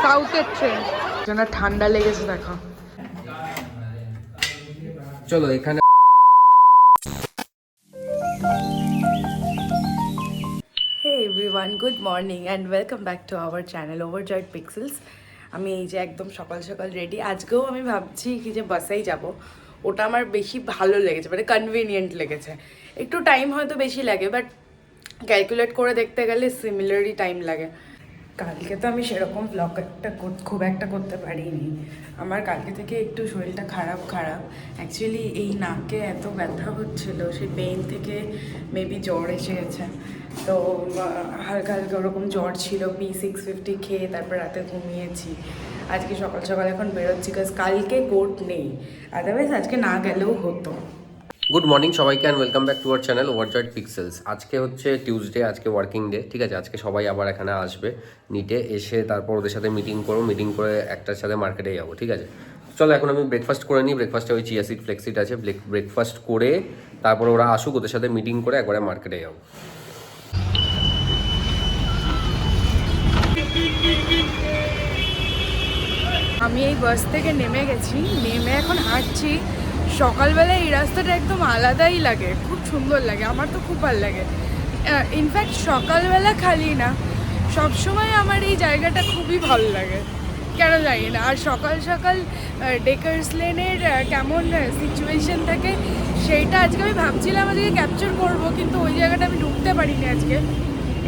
সাউথের ট্রেন, যেন ঠান্ডা লেগেছে দেখো। চলো এখানে। Hey everyone, good morning and welcome back to our channel Overjoyed Pixels. আমি এই যে একদম সকাল সকাল রেডি। আজকেও আমি ভাবছি কি যে বাসেই যাব, ওটা আমার বেশি ভালো লেগেছে, মানে কনভিনিয়েন্ট লেগেছে। একটু টাইম হয়তো বেশি লাগে, বাট ক্যালকুলেট করে দেখতে গেলে সিমিলারই টাইম লাগে। কালকে তো আমি সেরকম ব্লগ খুব একটা করতে পারিনি। আমার কালকে থেকে একটু শরীরটা খারাপ অ্যাকচুয়ালি এই নাকে এত ব্যথা হচ্ছিল, সেই পেইন থেকে মেবি জ্বর এসে গেছে। তো হালকা হালকা ওরকম জ্বর ছিল, P650 খেয়ে তারপর রাতে ঘুমিয়েছি। আজকে সকাল সকাল এখন বেরোচ্ছি, কাজ কালকে কোর্ট নেই, আদারওয়াইজ আজকে না গেলেও হতো। গুড মর্নিং সবাইকে and welcome back to our channel ওভারজয়েড pixels. আজকে হচ্ছে টিউসডে, আজকে ওয়ার্কিং ডে, ঠিক আছে। আজকে সবাই আবার এখানে আসবে নিটে, এসে তারপর ওদের সাথে মিটিং করবো, মিটিং করে একটার সাথে মার্কেটে যাবো, ঠিক আছে। চলো এখন আমি ব্রেকফাস্ট করে নিই। ব্রেকফাস্টে ওই চিয়া সিড ফ্লেক্সিড আছে, ব্রেকফাস্ট করে তারপর ওরা আসুক, ওদের সাথে মিটিং করে একবারে মার্কেটে যাবো। আমি এই বাস থেকে নেমে গেছি, নেমে এখন হাঁটছি। সকালবেলা এই রাস্তাটা একদম আলাদাই লাগে, খুব সুন্দর লাগে, আমার তো খুব ভালো লাগে। ইনফ্যাক্ট সকালবেলা খালি না, সবসময় আমার এই জায়গাটা খুবই ভালো লাগে, কেন জানি না। আর সকাল সকাল ডেকার্স লেনের কেমন সিচুয়েশন থাকে সেইটা আজকে আমি ভাবছিলাম আজকে ক্যাপচার করব, কিন্তু ওই জায়গাটা আমি ঢুকতে পারিনি আজকে।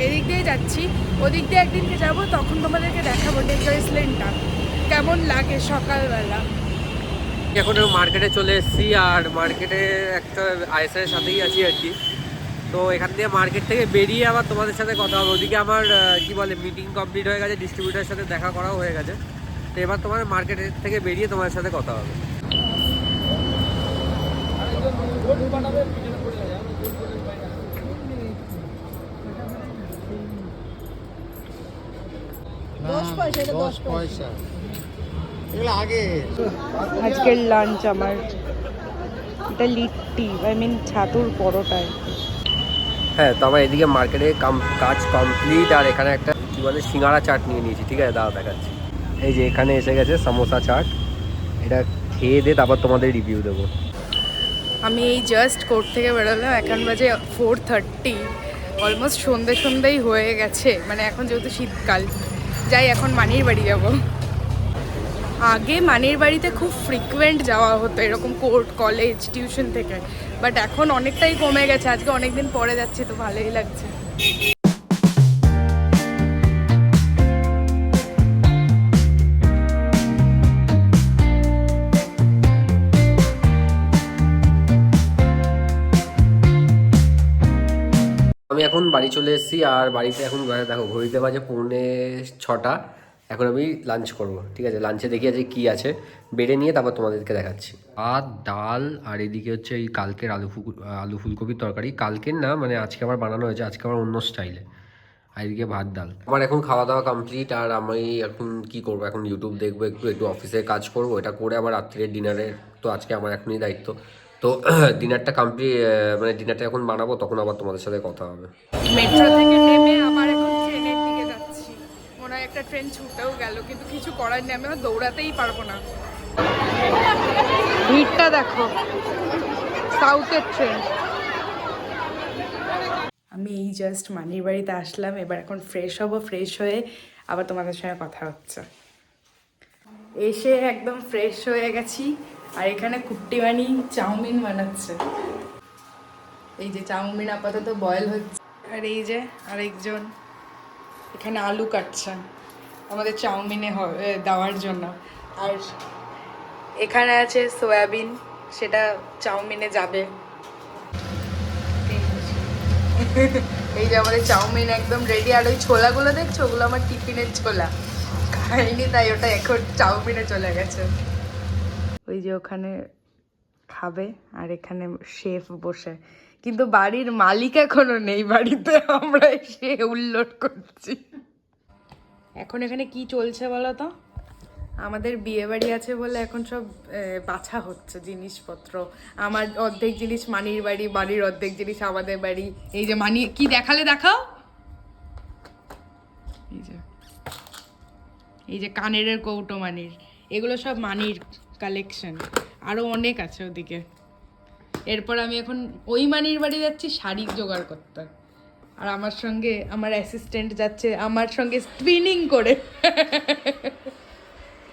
এদিক দিয়ে যাচ্ছি, ওদিক দিয়ে একদিনকে যাবো, তখন তোমাদেরকে দেখাবো ডেকার্স লেনটা কেমন লাগে সকালবেলা। এখন মার্কেটে চলে এসেছি, আর মার্কেটে একটা আইএসআইয়ের সাথেই আছি আর কি। তো এখান থেকে মার্কেট থেকে বেরিয়ে আবার তোমাদের সাথে কথা হবে। ওদিকে আমার কি বলে মিটিং কমপ্লিট হয়ে গেছে, ডিস্ট্রিবিউটারের সাথে দেখা করাও হয়ে গেছে। তো এবার তোমার মার্কেটের থেকে বেরিয়ে তোমাদের সাথে কথা হবে। আজকের লাঞ্চ আমার এটা লিট্টি, ছাতুর পরোটায়। হ্যাঁ, তো আমার এদিকে মার্কেটে কাজ কমপ্লিট, আর এখানে একটা কি বলে সিঙ্গারা চাট নিয়ে নিয়েছি, ঠিক আছে। দাদা দেখাচ্ছি, এই যে এখানে এসে গেছে সামোসা চাট। এটা খেয়ে দিয়ে তারপর তোমাদের রিভিউ দেবো। আমি এই জাস্ট কোর্ট থেকে বেরোলাম, এখন বাজে 4:30, অলমোস্ট সন্ধেই হয়ে গেছে। মানে এখন যেহেতু শীতকাল, যাই এখন মানির বাড়ি যাব। আগে মানির বাড়িতে খুব ফ্রিকুয়েন্ট যাওয়া হতো এরকম কোর্ট, কলেজ, টিউশন থেকে, বাট এখন অনেকটাই কমে গেছে। আজকে অনেকদিন পরে যাচ্ছি, তো ভালোই লাগছে। আমি এখন বাড়ি চলে এসেছি, আর বাড়িতে এখন দেখো ঘড়িতে বাজে 6:45। এখন আমি লাঞ্চ করব, ঠিক আছে। লাঞ্চে দেখি আছে কি আছে, বেড়ে নিয়ে তারপর তোমাদেরকে দেখাচ্ছি। ভাত, ডাল, আর এদিকে হচ্ছে এই কালকের আলু ফুলকপির তরকারি। কালকের না, মানে আজকে আবার বানানো হয়েছে, আজকে আবার অন্য স্টাইলে। আর এদিকে ভাত, ডাল। আমার এখন খাওয়া দাওয়া কমপ্লিট, আর আমি এখন কি করব, এখন ইউটিউব দেখবো, একটু অফিসের কাজ করব, এটা করে আবার রাত্রের ডিনারের তো আজকে আমার এখনই দায়িত্ব। তো ডিনারটা কমপ্লিট, মানে ডিনারটা এখন বানাবো, তখন আবার তোমাদের সাথে কথা হবে। মেট্রো থেকে নেমে আবার এখন ট্রেনের দিকে যাচ্ছি। মনে হয় একটা ট্রেন ছুটেও গেল, কিন্তু কিছু করার নেই, আমি দৌড়াতেই পারবো না। ভিড়টা দেখো, সাউথের ট্রেন। আমি এই জাস্ট মানির বাড়িতে আসলাম, এবার এখন ফ্রেশ হব, ফ্রেশ হয়ে আবার তোমাদের সঙ্গে কথা হচ্ছে। এসে একদম ফ্রেশ হয়ে গেছি, আর এখানে কুট্টি বানি চাউমিন বানাচ্ছে। এই যে চাউমিন আপাতত বয়েল হচ্ছে, আর এই যে আরেকজন এখানে আলু কাটছে আমাদের চাউমিনে দেওয়ার জন্য। আর এখানে আছে সয়াবিন, সেটা চাউমিনে যাবে। এই যে আমাদের চাউমিন একদম রেডি। আর ওই ছোলাগুলো দেখছো, ওগুলো আমার টিফিনের ছোলা, খাইনি তাই ওটা এখন চাউমিনে চলে গেছে। ওই যে ওখানে খাবে, আর এখানে শেফ বসে, কিন্তু বাড়ির মালিক এখনো নেই বাড়িতে, আমরা এসে উল্লট করছি। এখন এখানে কি চলছে বলো তো? আমাদের বিয়ে বাড়ি আছে বলে এখন সব বাছা হচ্ছে জিনিসপত্র। আমার অর্ধেক জিনিস মানির বাড়ি, বাড়ির অর্ধেক জিনিস আমাদের বাড়ি। এই যে মানি, কি দেখালে দেখাও, এই যে এই যে কানের কৌটো মানির, এগুলো সব মানির কালেকশন, আরও অনেক আছে ওদিকে। এরপর আমি এখন ওই মানির বাড়ি যাচ্ছি শাড়ি জোগাড় করতে, আর আমার সঙ্গে আমার অ্যাসিস্ট্যান্ট যাচ্ছে আমার সঙ্গে স্পিনিং করে।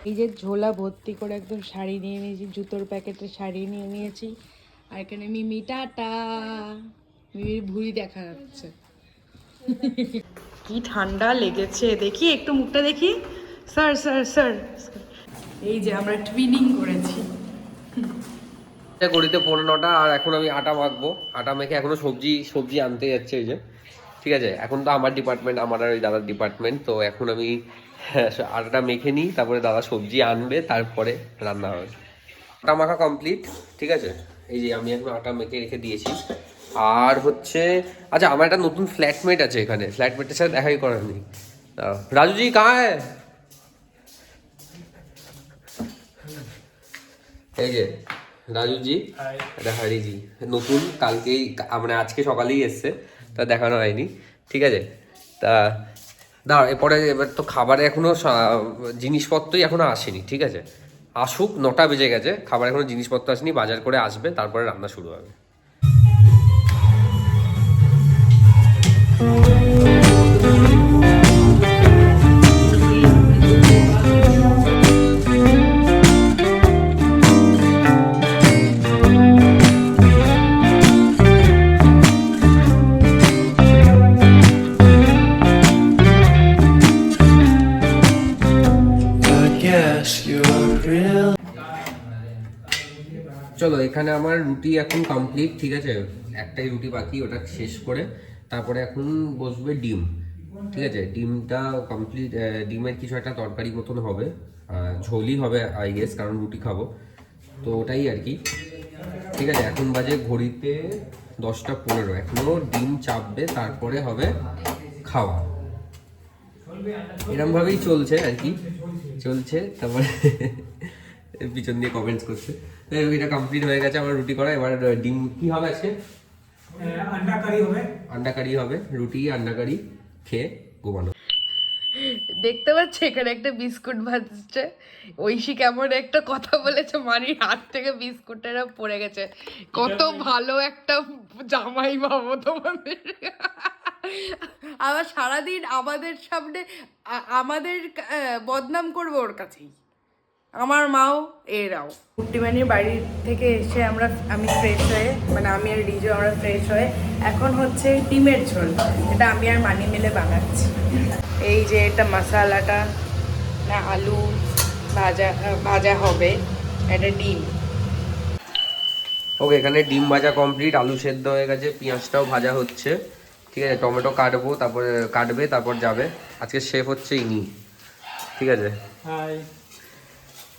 এই যে ঝোলা ভর্তি করে একদম শাড়ি নিয়ে নিয়েছি, জুতোর প্যাকেটে শাড়ি নিয়ে নিয়েছি, আর এখানে মিমি টাটা, মিমির ভুঁড়ি দেখা যাচ্ছে। কি ঠান্ডা লেগেছে, দেখি একটু মুখটা দেখি। স্যার স্যার স্যার, এই যে আমরা টুইনিং করেছি। ঘড়িতে 9:45 আর এখন আমি আটা মাখবো। আটা মেখে এখনো সবজি আনতে যাচ্ছে এই যে, ঠিক আছে। এখন তো আমার ডিপার্টমেন্ট, আমার আর ওই দাদার ডিপার্টমেন্ট, তো এখন আমি আটাটা মেখে নিই, তারপরে দাদা সবজি আনবে, তারপরে রান্না হবে। আটা মাখা কমপ্লিট, ঠিক আছে। এই যে আমি এখন আটা মেখে রেখে দিয়েছি। আর হচ্ছে, আচ্ছা, আমার একটা নতুন ফ্ল্যাটমেট আছে এখানে, ফ্ল্যাটমেটের সাথে দেখাই করার নেই। রাজুজি কাহা হ্যায়? এই যে রাজুজি, এটা হারিজি, নতুন, কালকেই মানে আজকে সকালেই এসছে, তা দেখানো হয়নি, ঠিক আছে। তা দাঁড়া, এরপরে এবার তো খাবারে এখনো জিনিসপত্রই এখনো আসেনি, ঠিক আছে। আসুক, 9টা বেজে গেছে, খাবার এখনো জিনিসপত্র আসেনি, বাজার করে আসবে, তারপরে রান্না শুরু হবে। চলো, এখানে আমার রুটি এখন কমপ্লিট, ঠিক আছে। একটাই রুটি বাকি, ওটা শেষ করে তারপরে এখন বসবে ডিম, ঠিক আছে। ডিমটা কমপ্লিট, ডিমের কিছু একটা তরকারি মতন হবে, ঝোলই হবে আই গেস, কারণ রুটি খাবো, তো ওটাই আর কি, ঠিক আছে। এখন বাজে ঘড়িতে 10টা 15, এখনো ডিম চাপবে, তারপরে হবে খাওয়া। এরমভাবেই চলছে আর কি, চলছে। তারপরে পিছন দিয়ে কমেন্টস করছে। এটা কমপ্লিট হয়ে গেছে আমার রুটি করা। এবার ডিম কি হবে আজকে? আন্ডা কারি হবে। আন্ডা কারি হবে, রুটি আন্ডা কারি খেয়ে ঘুমানো। দেখতে পাচ্ছি এখানে একটা বিস্কুট ভাজছে, ঐশী কেমন একটা কথা বলেছে, মানির হাত থেকে বিস্কুটটা পড়ে গেছে। কত ভালো একটা জামাই বাবু তোমাদের। আবার সারাদিন আমাদের সামনে আমাদের বদনাম করবো ওর কাছেই। আমার মাও এরাও। কুট্টিমানির বাড়ি থেকে এসে আমি ফ্রেশ হয়ে, মানে আমি আর রিজু আমরা ফ্রেশ হয়ে এখন হচ্ছে ডিমের ঝোল, এটা আমি আর মানি মিলে বানাচ্ছি। এই যে এটা মশলাটা, না আলু ভাজা হবে, এটা ডিম। ওকে, এখানে ডিম ভাজা কমপ্লিট, আলু সেদ্ধ হয়ে গেছে, পেঁয়াজটাও ভাজা হচ্ছে, ঠিক আছে। টমেটো কাটবো, তারপরে কাটবে, তারপর যাবে। আজকে শেফ হচ্ছে ইনি, ঠিক আছে। হাই,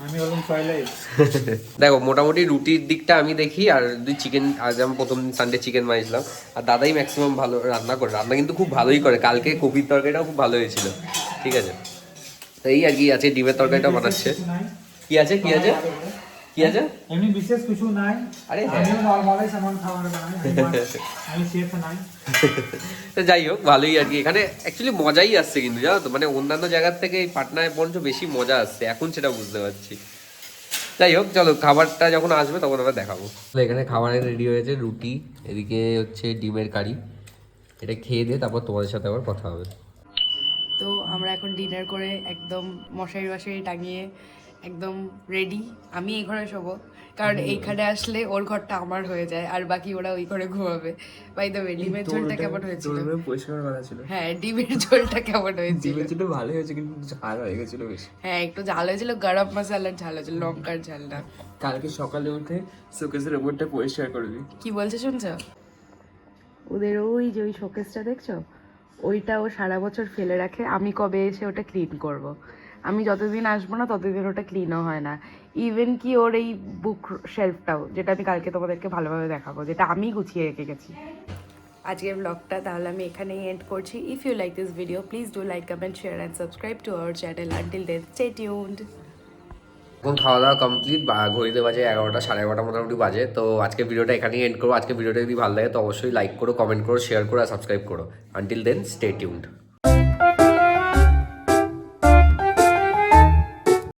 আমি হলাম টয়লেট। দেখো, মোটামুটি রুটির দিকটা আমি দেখি, আর দুই চিকেন, আজ আমি প্রথম সানডে চিকেন বানিয়েছিলাম, আর দাদাই ম্যাক্সিমাম ভালো রান্না করে, রান্না কিন্তু খুব ভালোই করে। কালকে কপির তরকারিটাও খুব ভালো হয়েছিল, ঠিক আছে। তো এই আর কি আছে, ডিমের তরকারিটা বানাচ্ছে। কি আছে কি আছে কি আছে এমনি বিশেষ কিছু নাই। আরে আমিও নরমালি সামান খাবার বানাই, আমি শেফ নাই। তো যাই হোক, ভালোই আর কি। এখানে অ্যাকচুয়ালি মজাই আসছে কিন্তু, জানো তো, মানে অন্যান্য জায়গার থেকে এই পাটনায় বরঞ্চ বেশি মজা আসছে, এখন সেটা বুঝতে পারছি। যাই হোক, চলো, খাবারটা যখন আসবে তখন আবার দেখাবো। এখানে খাবারের রেডি হয়েছে, রুটি, এদিকে হচ্ছে ডিমের কারি। এটা খেয়ে দিয়ে তারপর তোমাদের সাথে আবার কথা হবে। তো আমরা এখন ডিনার করে একদম মশারি টাঙিয়ে একদম রেডি। আমি এই ঘরে শোবো, কারণ এইখানে আসলে ওর ঘরটা আমার হয়ে যায়, আর বাকি ওরা ওই ঘরে ঘুমাবে। বাই দ্য ওয়ে, ডিমের ঝোলটা কেমন হয়েছিল? পরিষ্কার করা ছিল। হ্যাঁ, ডিমের ঝোলটা কেমন হয়েছিল? ডিমের ঝোলটা ভালো হয়েছে, কিন্তু ঝাল হয়ে গেছিল বেশি। হ্যাঁ, একটু ঝাল হয়েছিল, গরম মশলার ঝাল হয়েছিল, লঙ্কার ঝাল না। কালকে সকালে উঠে শোকেসের উপরটা পরিষ্কার করবি। কি বলছে শুনছো? ওদের ওই যে ওই শোকেসটা দেখছো, ওইটা ও সারা বছর ফেলে রাখে, আমি কবে এসে ওটা ক্লিন করব। আমি যতদিন আসবো না ততদিন ওটা ক্লিনও হয় না। ইভেন কি ওর এই বুক শেলফটাও, যেটা আমি কালকে তোমাদেরকে ভালোভাবে দেখাবো, যেটা আমি গুছিয়ে রেখে গেছি। আজকের ব্লগটা তাহলে আমি এখানেই এন্ড করছি। If you like this video, please do like, comment, share and subscribe to our channel. Until then, stay tuned. এখন খাওয়া দাওয়া কমপ্লিট, ঘড়িতে বাজে 11টা 11:30 মোটামুটি বাজে। তো আজকে ভিডিওটা এখানেই এন্ড করবো। আজকে ভিডিওটা যদি ভালো লাগে তো অবশ্যই লাইক করো, কমেন্ট করো, শেয়ার করো আর সাবস্ক্রাইব করো। Until then, stay tuned.